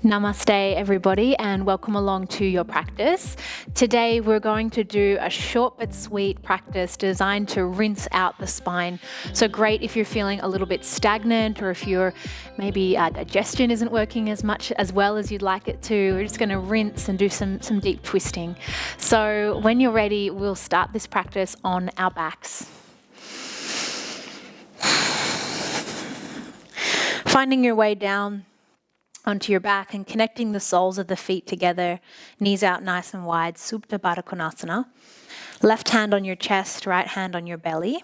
Namaste everybody and welcome along to your practice. Today we're going to do a short but sweet practice designed to rinse out the spine. So great if you're feeling a little bit stagnant or if your maybe digestion isn't working as well as you'd like it to. We're just going to rinse and do some deep twisting. So when you're ready, we'll start this practice on our backs. Finding your way down onto your back and connecting the soles of the feet together, knees out nice and wide, Supta Baddha Konasana. Left hand on your chest, right hand on your belly.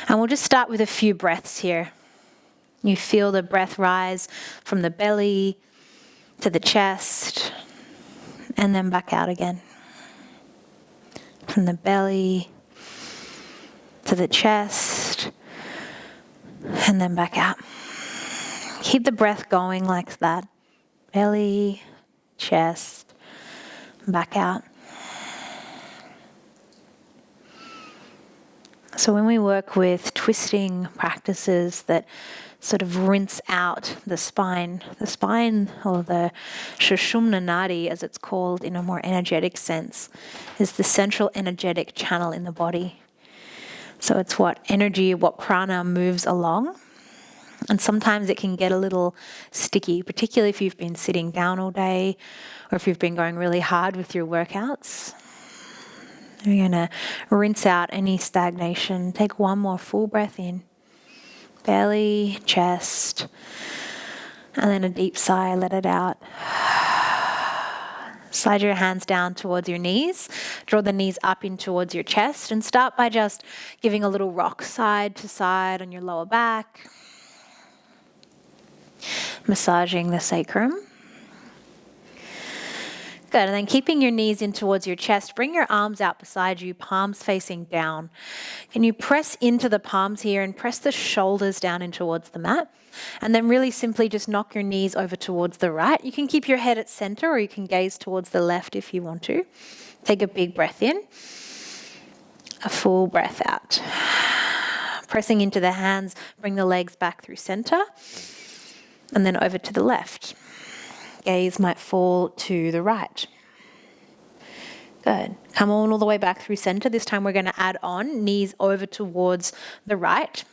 And we'll just start with a few breaths here. You feel the breath rise from the belly to the chest and then back out again. From the belly to the chest and then back out. Keep the breath going like that. Belly, chest, back out. So when we work with twisting practices that sort of rinse out the spine or the Sushumna Nadi as it's called in a more energetic sense is the central energetic channel in the body. So it's what prana moves along. And sometimes it can get a little sticky, particularly if you've been sitting down all day or if you've been going really hard with your workouts. You're going to rinse out any stagnation. Take one more full breath in. Belly, chest, and then a deep sigh, let it out. Slide your hands down towards your knees. Draw the knees up in towards your chest and start by just giving a little rock side to side on your lower back. Massaging the sacrum. Good, and then keeping your knees in towards your chest, bring your arms out beside you, palms facing down. Can you press into the palms here and press the shoulders down in towards the mat? And then really simply just knock your knees over towards the right. You can keep your head at center or you can gaze towards the left if you want to. Take a big breath in, a full breath out. Pressing into the hands, bring the legs back through center. And then over to the left. Gaze might fall to the right. Good. Come on all the way back through center. This time we're going to add on knees over towards the right.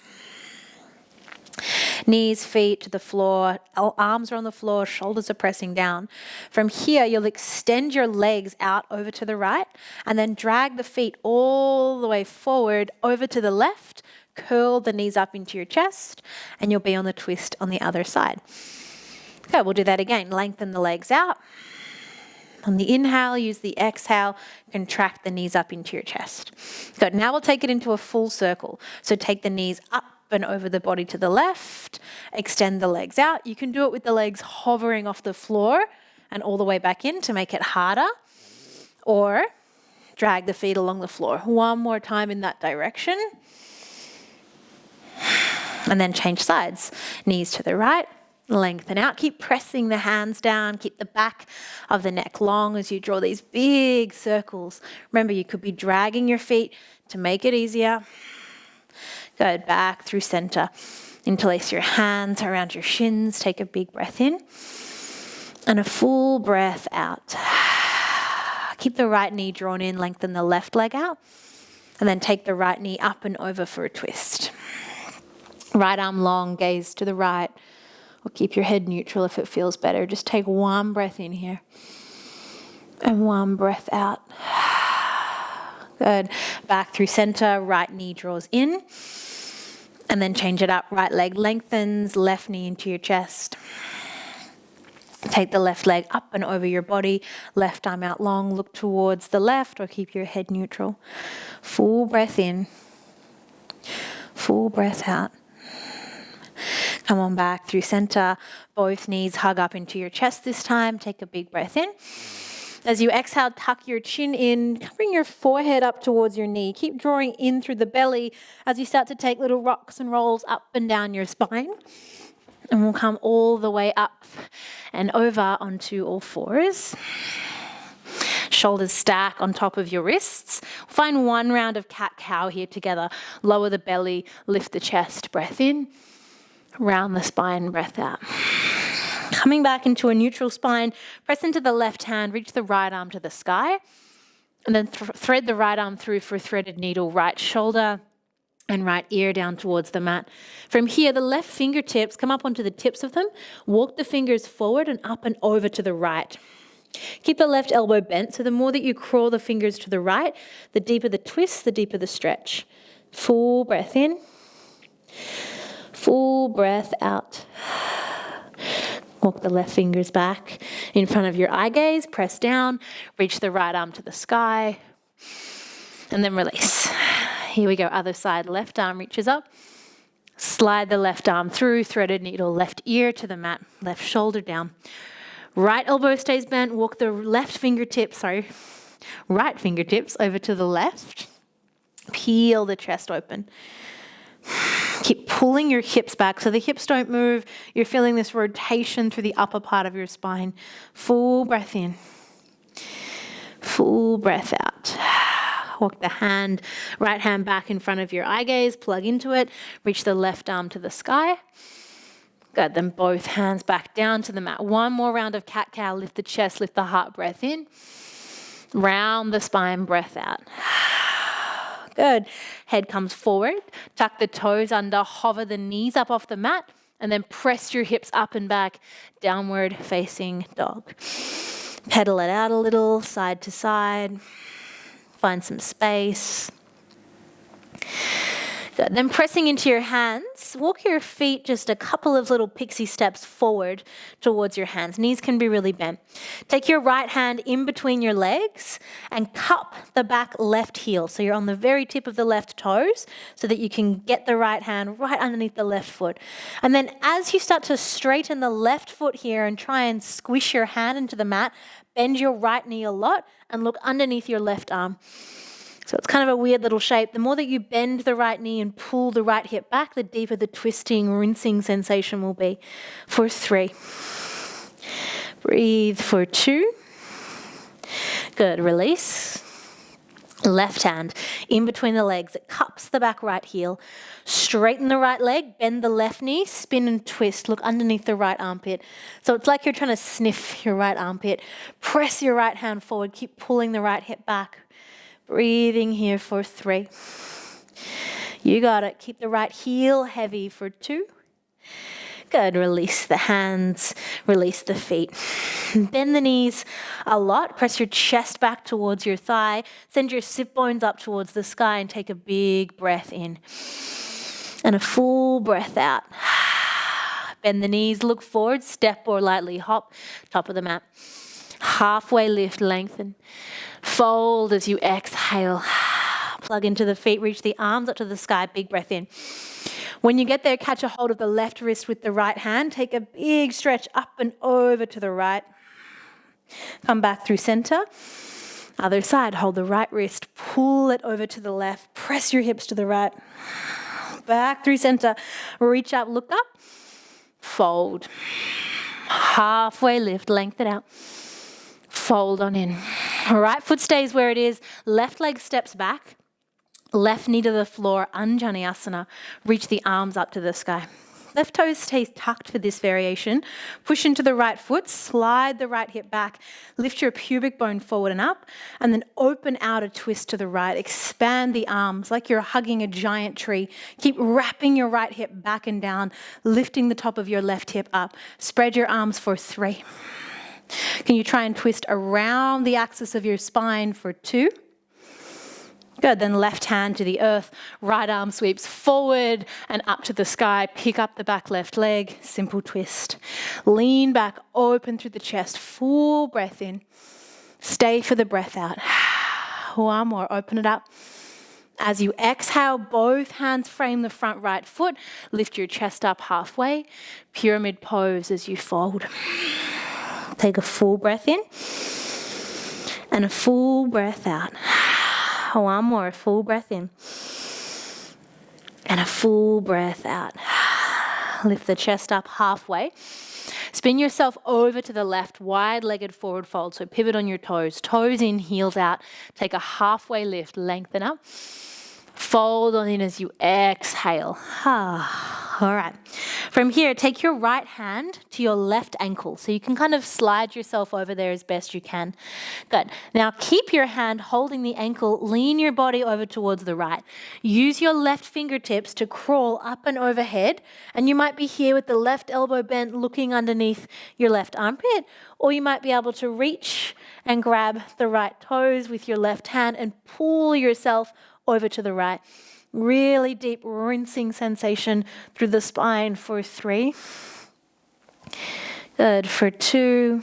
Knees, feet to the floor, arms are on the floor, shoulders are pressing down. From here, you'll extend your legs out over to the right and then drag the feet all the way forward over to the left. Curl the knees up into your chest and you'll be on the twist on the other side. Okay, we'll do that again. Lengthen the legs out. On the inhale, use the exhale, contract the knees up into your chest. Good, now we'll take it into a full circle. So take the knees up and over the body to the left, extend the legs out. You can do it with the legs hovering off the floor and all the way back in to make it harder, or drag the feet along the floor. One more time in that direction. And then change sides. Knees to the right, lengthen out. Keep pressing the hands down. Keep the back of the neck long as you draw these big circles. Remember, you could be dragging your feet to make it easier. Go back through center. Interlace your hands around your shins. Take a big breath in. And a full breath out. Keep the right knee drawn in. Lengthen the left leg out. And then take the right knee up and over for a twist. Right arm long, gaze to the right, or keep your head neutral if it feels better. Just take one breath in here and one breath out. Good. Back through center, right knee draws in, and then change it up. Right leg lengthens, left knee into your chest. Take the left leg up and over your body, left arm out long, look towards the left or keep your head neutral. Full breath in, full breath out. Come on back through center. Both knees hug up into your chest this time. Take a big breath in. As you exhale, tuck your chin in. Bring your forehead up towards your knee. Keep drawing in through the belly as you start to take little rocks and rolls up and down your spine. And we'll come all the way up and over onto all fours. Shoulders stack on top of your wrists. Find one round of cat-cow here together. Lower the belly, lift the chest, breath in. Round the spine, breath out. Coming back into a neutral spine, press into the left hand, reach the right arm to the sky, and then thread the right arm through for a threaded needle, right shoulder and right ear down towards the mat. From here, the left fingertips, come up onto the tips of them, walk the fingers forward and up and over to the right. Keep the left elbow bent, so the more that you crawl the fingers to the right, the deeper the twist, the deeper the stretch. Full breath in, full breath out. Walk the left fingers back in front of your eye gaze, press down, reach the right arm to the sky, and then release. Here we go, other side, left arm reaches up, slide the left arm through, threaded needle, left ear to the mat, left shoulder down. Right elbow stays bent, walk the right fingertips over to the left, peel the chest open. Keep pulling your hips back so the hips don't move. You're feeling this rotation through the upper part of your spine. Full breath in. Full breath out. Walk the right hand back in front of your eye gaze, plug into it, reach the left arm to the sky. Good, then both hands back down to the mat. One more round of cat-cow, lift the chest, lift the heart, breath in. Round the spine, breath out. Good. Head comes forward, tuck the toes under, hover the knees up off the mat, and then press your hips up and back, downward facing dog. Pedal it out a little, side to side. Find some space. Good. Then pressing into your hands, walk your feet just a couple of little pixie steps forward towards your hands. Knees can be really bent. Take your right hand in between your legs and cup the back left heel. So you're on the very tip of the left toes so that you can get the right hand right underneath the left foot. And then as you start to straighten the left foot here and try and squish your hand into the mat, bend your right knee a lot and look underneath your left arm. So it's kind of a weird little shape. The more that you bend the right knee and pull the right hip back, the deeper the twisting, rinsing sensation will be. For 3. Breathe for 2. Good, release. Left hand in between the legs. It cups the back right heel. Straighten the right leg, bend the left knee, spin and twist. Look underneath the right armpit. So it's like you're trying to sniff your right armpit. Press your right hand forward. Keep pulling the right hip back. Breathing here for 3. You got it. Keep the right heel heavy for 2. Good. Release the hands. Release the feet. Bend the knees a lot. Press your chest back towards your thigh. Send your sit bones up towards the sky and take a big breath in. And a full breath out. Bend the knees. Look forward. Step or lightly hop. Top of the mat. Halfway lift, lengthen. Fold as you exhale. Plug into the feet, reach the arms up to the sky, big breath in. When you get there, catch a hold of the left wrist with the right hand. Take a big stretch up and over to the right. Come back through center. Other side, hold the right wrist, pull it over to the left. Press your hips to the right. Back through center. Reach up, look up. Fold. Halfway lift, lengthen out. Fold on in. Right foot stays where it is. Left leg steps back. Left knee to the floor, Anjaneyasana. Reach the arms up to the sky. Left toes stays tucked for this variation. Push into the right foot, slide the right hip back, lift your pubic bone forward and up, and then open out a twist to the right. Expand the arms like you're hugging a giant tree. Keep wrapping your right hip back and down, lifting the top of your left hip up. Spread your arms for 3. Can you try and twist around the axis of your spine for 2? Good, then left hand to the earth, right arm sweeps forward and up to the sky. Pick up the back left leg, simple twist. Lean back, open through the chest, full breath in. Stay for the breath out. One more, open it up. As you exhale, both hands frame the front right foot. Lift your chest up halfway. Pyramid pose as you fold. Take a full breath in and a full breath out. One more, full breath in and a full breath out. Lift the chest up halfway. Spin yourself over to the left, wide-legged forward fold. So pivot on your toes. Toes in, heels out. Take a halfway lift, lengthen up. Fold on in as you exhale. All right. From here, take your right hand to your left ankle. So you can kind of slide yourself over there as best you can. Good. Now keep your hand holding the ankle, lean your body over towards the right. Use your left fingertips to crawl up and overhead. And you might be here with the left elbow bent looking underneath your left armpit, or you might be able to reach and grab the right toes with your left hand and pull yourself over to the right. Really deep rinsing sensation through the spine for 3. Good. For 2.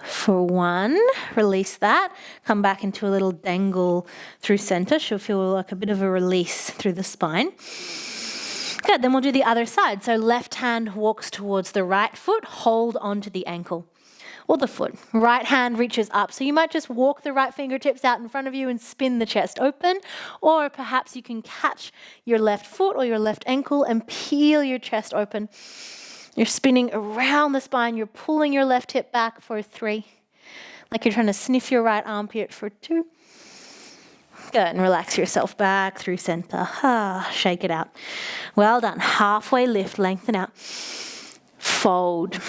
For 1. Release that. Come back into a little dangle through center. She'll feel like a bit of a release through the spine. Good. Then we'll do the other side. So left hand walks towards the right foot. Hold onto the ankle or the foot. Right hand reaches up. So you might just walk the right fingertips out in front of you and spin the chest open. Or perhaps you can catch your left foot or your left ankle and peel your chest open. You're spinning around the spine. You're pulling your left hip back for 3. Like you're trying to sniff your right armpit for 2. Good. And relax yourself back through center. Shake it out. Well done. Halfway lift, lengthen out. Fold.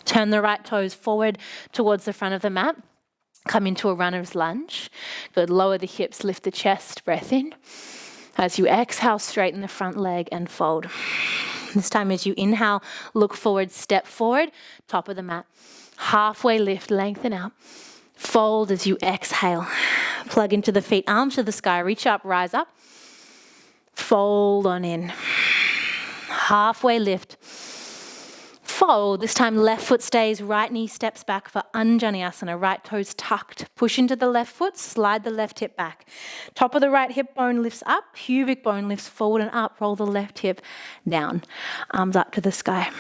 Turn the right toes forward towards the front of the mat. Come into a runner's lunge. Good. Lower the hips, lift the chest, breath in. As you exhale, straighten the front leg and fold. This time as you inhale, look forward, step forward, top of the mat. Halfway lift, lengthen out. Fold as you exhale. Plug into the feet, arms to the sky, reach up, rise up. Fold on in. Halfway lift. Fold. This time left foot stays, right knee steps back for Anjaneyasana. Right toes tucked. Push into the left foot, slide the left hip back. Top of the right hip bone lifts up, pubic bone lifts forward and up. Roll the left hip down. Arms up to the sky.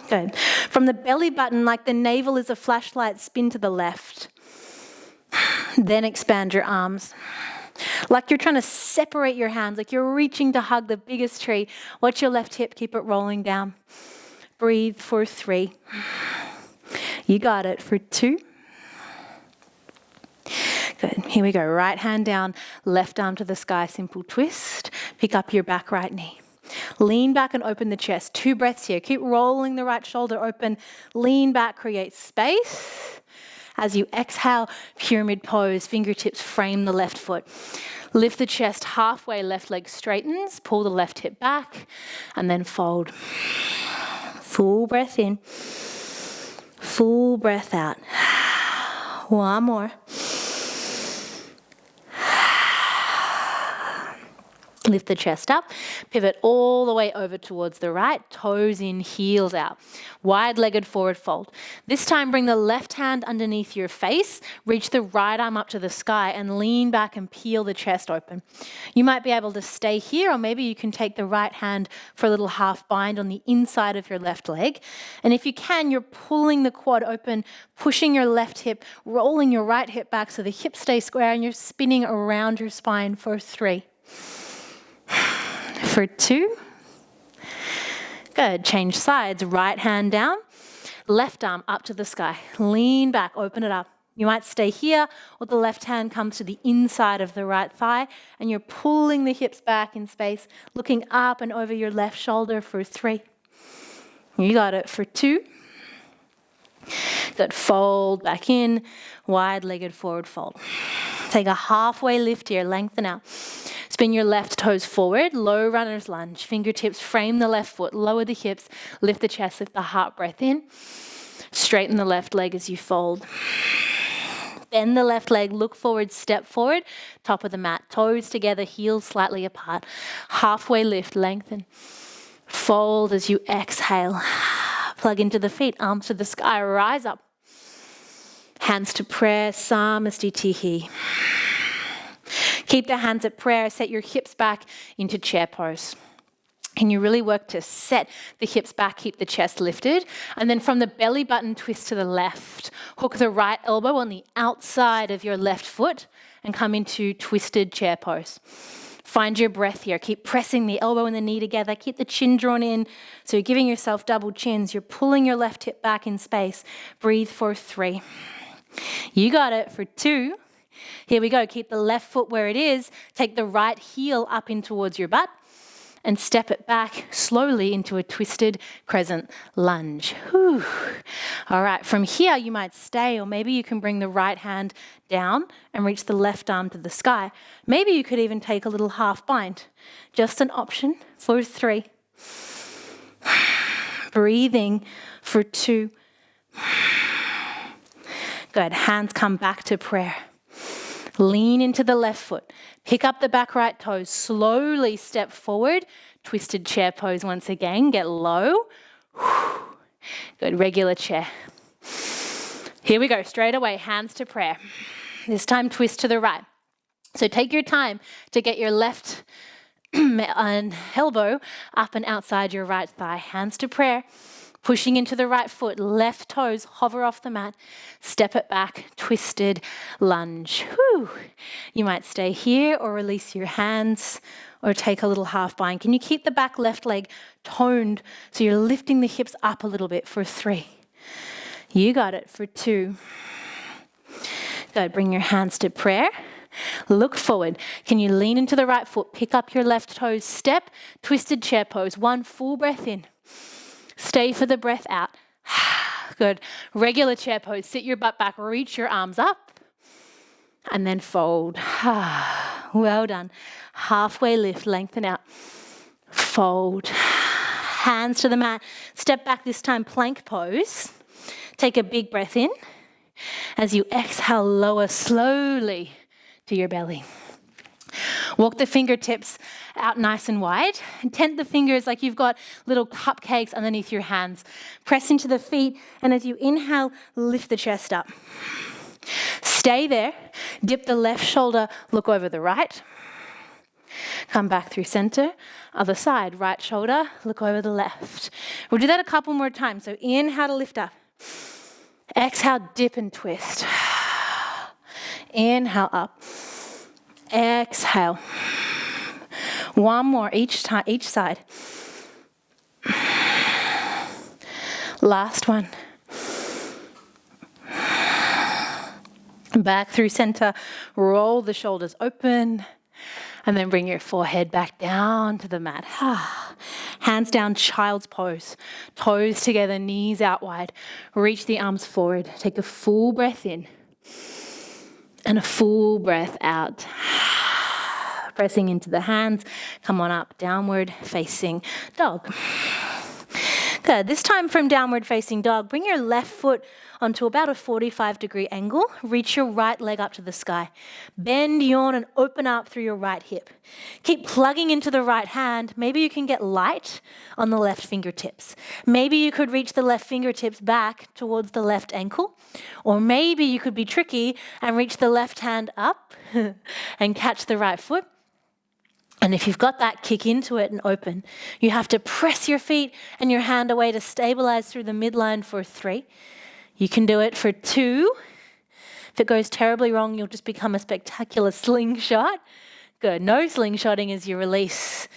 Good. From the belly button, like the navel is a flashlight, spin to the left. Then expand your arms. Like you're trying to separate your hands, like you're reaching to hug the biggest tree. Watch your left hip, keep it rolling down. Breathe for 3. You got it for 2. Good. Here we go. Right hand down, left arm to the sky, simple twist. Pick up your back right knee. Lean back and open the chest. 2 breaths here. Keep rolling the right shoulder open. Lean back, create space. As you exhale, pyramid pose, fingertips frame the left foot. Lift the chest halfway, left leg straightens. Pull the left hip back and then fold. Full breath in. Full breath out. One more. Lift the chest up, pivot all the way over towards the right, toes in, heels out. Wide-legged forward fold. This time bring the left hand underneath your face, reach the right arm up to the sky and lean back and peel the chest open. You might be able to stay here, or maybe you can take the right hand for a little half bind on the inside of your left leg. And if you can, you're pulling the quad open, pushing your left hip, rolling your right hip back so the hips stay square and you're spinning around your spine for 3. For 2. Good. Change sides. Right hand down. Left arm up to the sky. Lean back. Open it up. You might stay here, or the left hand comes to the inside of the right thigh, and you're pulling the hips back in space, looking up and over your left shoulder for 3. You got it for 2. Good. Fold back in. Wide-legged forward fold. Take a halfway lift here. Lengthen out. Spin your left toes forward, low runner's lunge. Fingertips frame the left foot, lower the hips, lift the chest, lift the heart, breath in. Straighten the left leg as you fold. Bend the left leg, look forward, step forward, top of the mat. Toes together, heels slightly apart. Halfway lift, lengthen. Fold as you exhale. Plug into the feet, arms to the sky, rise up. Hands to prayer, Samastitihi. Keep the hands at prayer, set your hips back into chair pose. Can you really work to set the hips back, keep the chest lifted? And then from the belly button, twist to the left. Hook the right elbow on the outside of your left foot and come into twisted chair pose. Find your breath here. Keep pressing the elbow and the knee together. Keep the chin drawn in. So you're giving yourself double chins. You're pulling your left hip back in space. Breathe for 3. You got it for 2. Here we go. Keep the left foot where it is. Take the right heel up in towards your butt and step it back slowly into a twisted crescent lunge. Whew. All right, from here you might stay, or maybe you can bring the right hand down and reach the left arm to the sky. Maybe you could even take a little half bind. Just an option for 3. Breathing for 2. Good, hands come back to prayer. Lean into the left foot. Pick up the back right toes. Slowly step forward. Twisted chair pose once again. Get low. Good, regular chair. Here we go, straight away, hands to prayer. This time twist to the right. So take your time to get your left elbow up and outside your right thigh. Hands to prayer. Pushing into the right foot, left toes hover off the mat, step it back, twisted lunge. Whew. You might stay here or release your hands or take a little half bind. Can you keep the back left leg toned so you're lifting the hips up a little bit for 3? You got it for 2. Good, bring your hands to prayer. Look forward. Can you lean into the right foot, pick up your left toes, step, twisted chair pose. 1 full breath in. Stay for the breath out. Good. Regular chair pose. Sit your butt back, reach your arms up, and then fold. Well done. Halfway lift, lengthen out. Fold. Hands to the mat. Step back this time, plank pose. Take a big breath in. As you exhale, lower slowly to your belly. Walk the fingertips out nice and wide. And tent the fingers like you've got little cupcakes underneath your hands. Press into the feet, and as you inhale, lift the chest up. Stay there. Dip the left shoulder, look over the right. Come back through center. Other side, right shoulder, look over the left. We'll do that a couple more times. So inhale to lift up. Exhale, dip and twist. Inhale up. Exhale. One more each side. Last one. Back through center. Roll the shoulders open. And then bring your forehead back down to the mat. Hands down, child's pose. Toes together, knees out wide. Reach the arms forward. Take a full breath in. And a full breath out. Pressing into the hands. Come on up, downward facing dog. Good. This time from downward facing dog, bring your left foot onto about a 45-degree angle. Reach your right leg up to the sky. Bend, yawn, and open up through your right hip. Keep plugging into the right hand. Maybe you can get light on the left fingertips. Maybe you could reach the left fingertips back towards the left ankle. Or maybe you could be tricky and reach the left hand up and catch the right foot. And if you've got that, kick into it and open. You have to press your feet and your hand away to stabilize through the midline for 3. You can do it for 2. If it goes terribly wrong, you'll just become a spectacular slingshot. Good. No slingshotting as you release.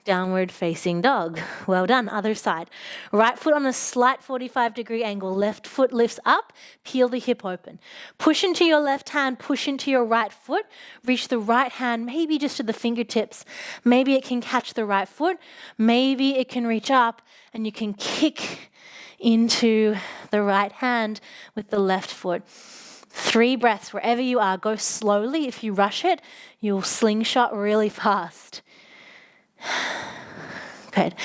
Downward facing dog. Well done. Other side. Right foot on a slight 45-degree angle. Left foot lifts up. Peel the hip open. Push into your left hand. Push into your right foot. Reach the right hand, maybe just to the fingertips. Maybe it can catch the right foot. Maybe it can reach up and you can kick into the right hand with the left foot. 3 breaths wherever you are. Go slowly. If you rush it, you'll slingshot really fast. Good.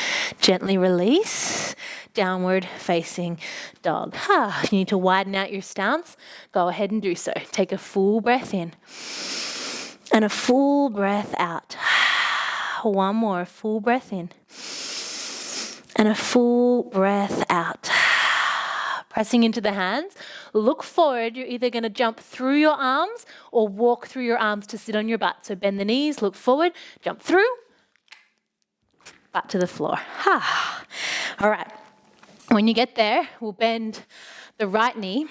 Gently release. Downward facing dog. You need to widen out your stance. Go ahead and do so. Take a full breath in and a full breath out. One more full breath in and a full breath out. Pressing into the hands. Look forward. You're either going to jump through your arms or walk through your arms to sit on your butt. So bend the knees, look forward, jump through, butt to the floor. All right. When you get there, we'll bend the right knee.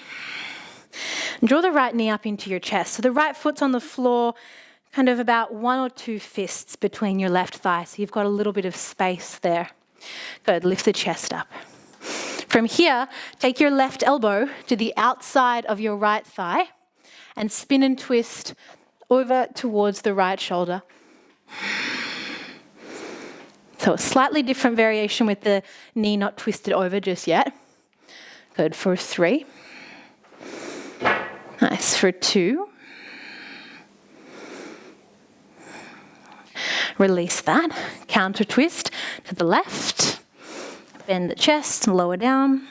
Draw the right knee up into your chest. So the right foot's on the floor, kind of about 1 or 2 fists between your left thigh. So you've got a little bit of space there. Good. Lift the chest up. From here, take your left elbow to the outside of your right thigh and spin and twist over towards the right shoulder. So a slightly different variation with the knee not twisted over just yet. Good for 3. Nice for 2. Release that. Counter twist to the left. Bend the chest, lower down.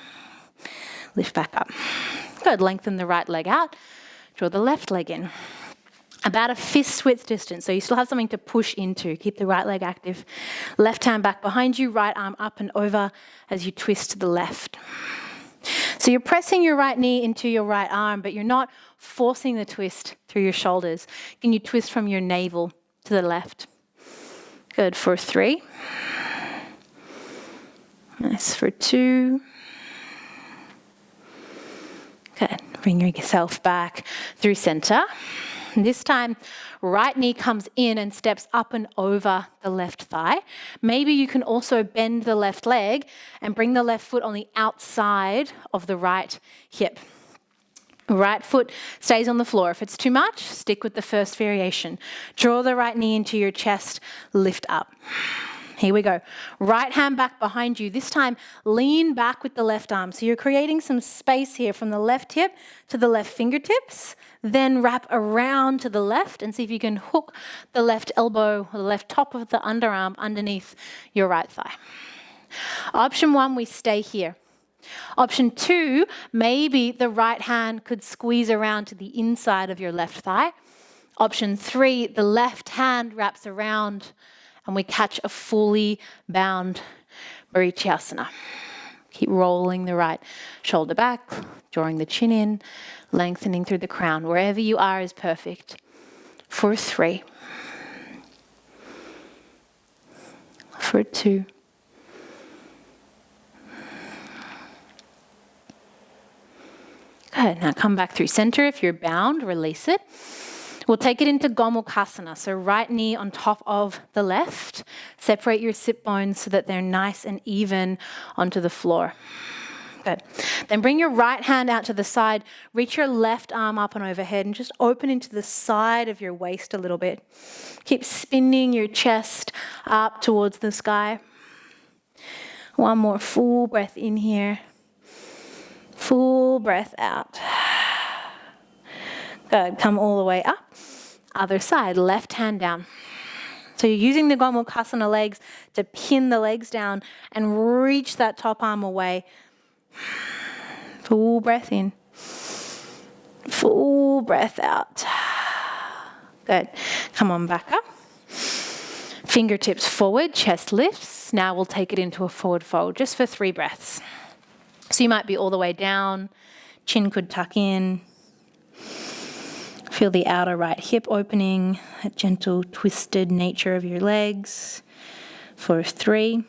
Lift back up. Good. Lengthen the right leg out. Draw the left leg in. About a fist width distance, so you still have something to push into. Keep the right leg active. Left hand back behind you, right arm up and over as you twist to the left. So you're pressing your right knee into your right arm, but you're not forcing the twist through your shoulders. Can you twist from your navel to the left? Good for 3. Nice for 2. Good. Bring yourself back through center. And this time, right knee comes in and steps up and over the left thigh. Maybe you can also bend the left leg and bring the left foot on the outside of the right hip. Right foot stays on the floor. If it's too much, stick with the first variation. Draw the right knee into your chest, lift up. Here we go. Right hand back behind you. This time, lean back with the left arm. So you're creating some space here from the left hip to the left fingertips. Then wrap around to the left and see if you can hook the left elbow or the left top of the underarm underneath your right thigh. Option 1, we stay here. Option 2, maybe the right hand could squeeze around to the inside of your left thigh. Option 3, the left hand wraps around and we catch a fully bound Bharitiyasana. Keep rolling the right shoulder back, drawing the chin in, lengthening through the crown. Wherever you are is perfect. For 3. For 2. Good. Now come back through center. If you're bound, release it. We'll take it into Gomukhasana. So right knee on top of the left. Separate your sit bones so that they're nice and even onto the floor. Good. Then bring your right hand out to the side. Reach your left arm up and overhead and just open into the side of your waist a little bit. Keep spinning your chest up towards the sky. One more full breath in here. Full breath out. Good. Come all the way up. Other side, left hand down. So you're using the Gomukhasana legs to pin the legs down and reach that top arm away. Full breath in. Full breath out. Good. Come on back up. Fingertips forward, chest lifts. Now we'll take it into a forward fold just for 3 breaths. So you might be all the way down. Chin could tuck in. Feel the outer right hip opening, that gentle twisted nature of your legs. For 3.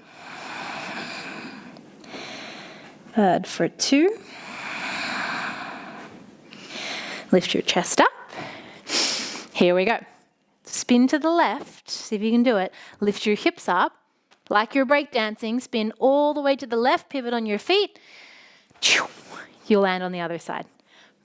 Good. For 2. Lift your chest up. Here we go. Spin to the left. See if you can do it. Lift your hips up. Like you're breakdancing, spin all the way to the left, pivot on your feet. You'll land on the other side.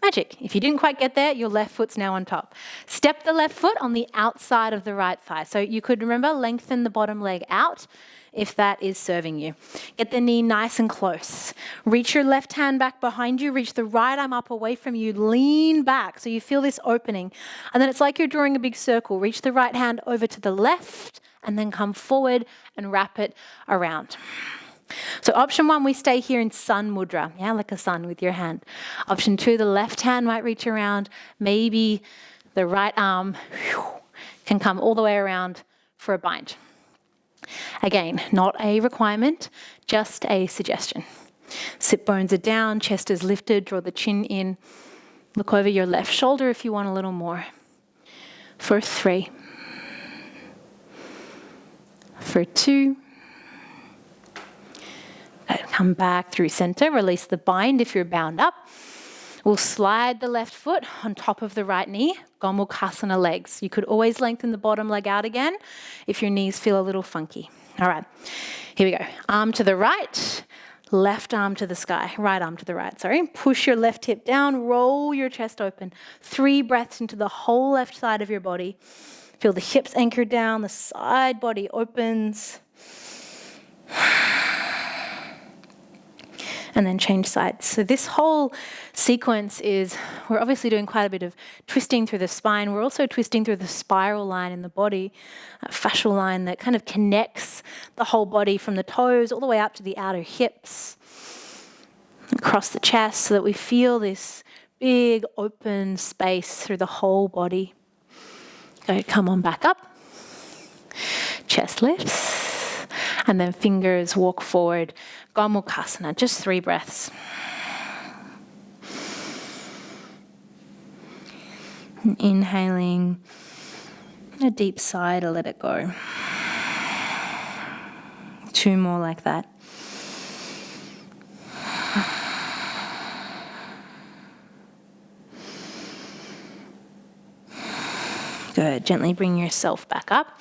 Magic. If you didn't quite get there, your left foot's now on top. Step the left foot on the outside of the right thigh. So you could, remember, lengthen the bottom leg out if that is serving you. Get the knee nice and close. Reach your left hand back behind you. Reach the right arm up away from you. Lean back so you feel this opening. And then it's like you're drawing a big circle. Reach the right hand over to the left and then come forward and wrap it around. So option 1, we stay here in sun mudra, yeah, like a sun with your hand. Option 2, the left hand might reach around. Maybe the right arm can come all the way around for a bind. Again, not a requirement, just a suggestion. Sit bones are down, chest is lifted, draw the chin in. Look over your left shoulder if you want a little more. For 3. For 2. Come back through center, release the bind if you're bound up. We'll slide the left foot on top of the right knee, Gomukhasana legs. You could always lengthen the bottom leg out again if your knees feel a little funky. All right, here we go. Arm to the right, Left arm to the sky, right arm to the right, sorry. Push your left hip down, roll your chest open. 3 breaths into the whole left side of your body. Feel the hips anchored down, the side body opens. And then change sides. So this whole sequence is, we're obviously doing quite a bit of twisting through the spine. We're also twisting through the spiral line in the body, a fascial line that kind of connects the whole body from the toes all the way up to the outer hips, across the chest, so that we feel this big open space through the whole body. Go, come on back up. Chest lifts. And then fingers walk forward. Gomukhasana, just 3 breaths. And inhaling a deep sigh to let it go. 2 more like that. Good. Gently bring yourself back up.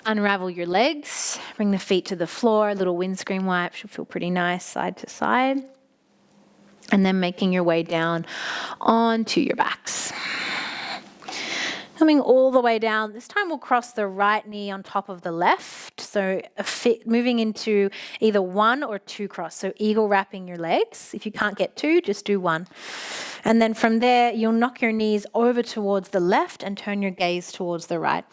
Unravel your legs, bring the feet to the floor, a little windscreen wipe, should feel pretty nice side to side. And then making your way down onto your backs. Coming all the way down, this time we'll cross the right knee on top of the left. So moving into either 1 or 2 cross. So eagle wrapping your legs. If you can't get 2, just do 1. And then from there, you'll knock your knees over towards the left and turn your gaze towards the right.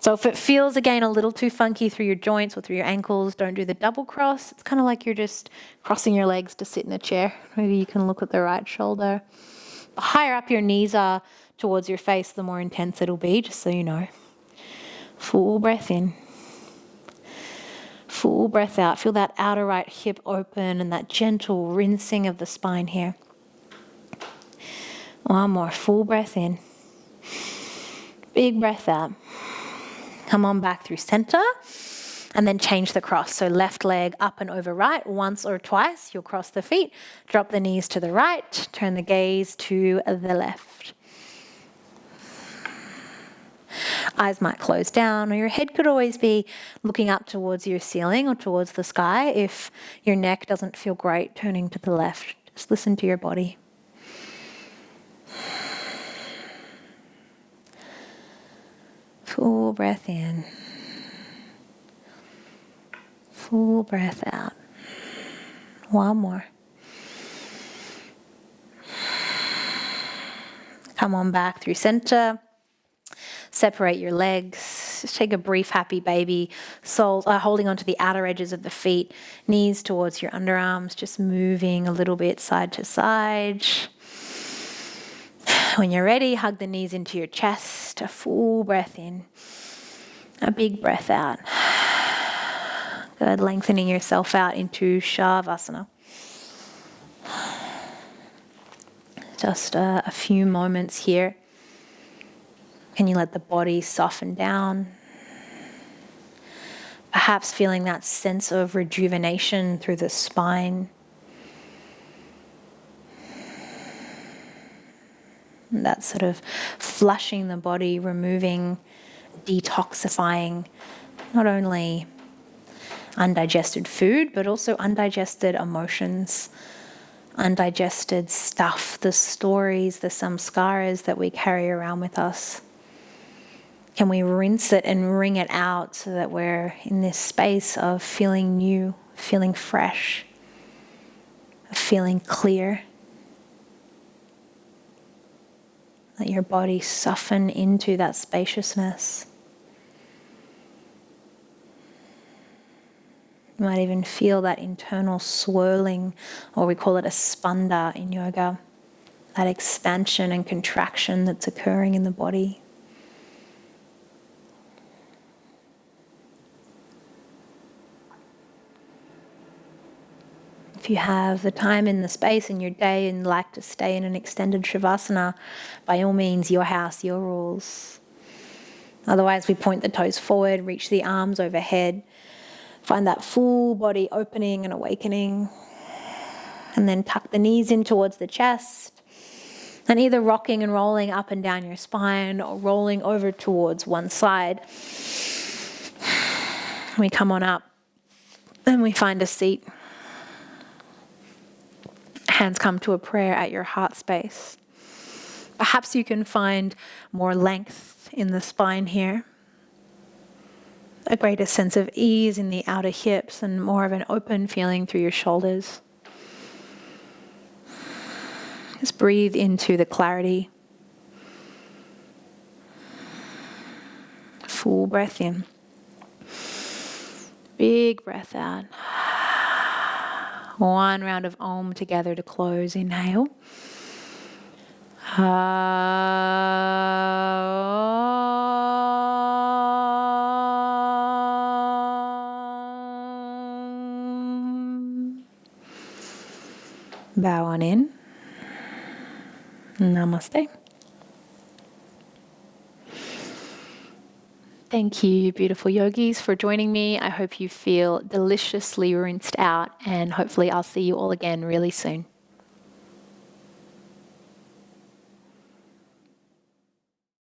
So if it feels, again, a little too funky through your joints or through your ankles, don't do the double cross. It's kind of like you're just crossing your legs to sit in a chair. Maybe you can look at the right shoulder. The higher up your knees are towards your face, the more intense it'll be, just so you know. Full breath in. Full breath out. Feel that outer right hip open and that gentle rinsing of the spine here. 1 more. Full breath in. Big breath out. Come on back through center and then change the cross. So left leg up and over right. Once or twice, you'll cross the feet, drop the knees to the right, turn the gaze to the left. Eyes might close down, or your head could always be looking up towards your ceiling or towards the sky. If your neck doesn't feel great, turning to the left. Just listen to your body. Full breath in. Full breath out. 1 more. Come on back through center. Separate your legs. Just take a brief happy baby. Soles holding onto the outer edges of the feet. Knees towards your underarms. Just moving a little bit side to side. When you're ready, hug the knees into your chest. A full breath in. A big breath out. Good. Lengthening yourself out into Shavasana. Just a few moments here. Can you let the body soften down? Perhaps feeling that sense of rejuvenation through the spine. That sort of flushing the body, removing, detoxifying not only undigested food, but also undigested emotions, undigested stuff, the stories, the samskaras that we carry around with us. Can we rinse it and wring it out so that we're in this space of feeling new, feeling fresh, feeling clear? Let your body soften into that spaciousness. You might even feel that internal swirling, or we call it a spanda in yoga, that expansion and contraction that's occurring in the body. If you have the time and the space in your day and like to stay in an extended Shavasana, by all means, your house, your rules. Otherwise, we point the toes forward, reach the arms overhead, find that full body opening and awakening, and then tuck the knees in towards the chest, and either rocking and rolling up and down your spine or rolling over towards one side. We come on up and we find a seat. Hands come to a prayer at your heart space. Perhaps you can find more length in the spine here, a greater sense of ease in the outer hips, and more of an open feeling through your shoulders. Just breathe into the clarity. Full breath in. Big breath out. One round of Om together to close. Inhale. Bow on in. Namaste. Thank you, beautiful yogis, for joining me. I hope you feel deliciously rinsed out, and hopefully I'll see you all again really soon.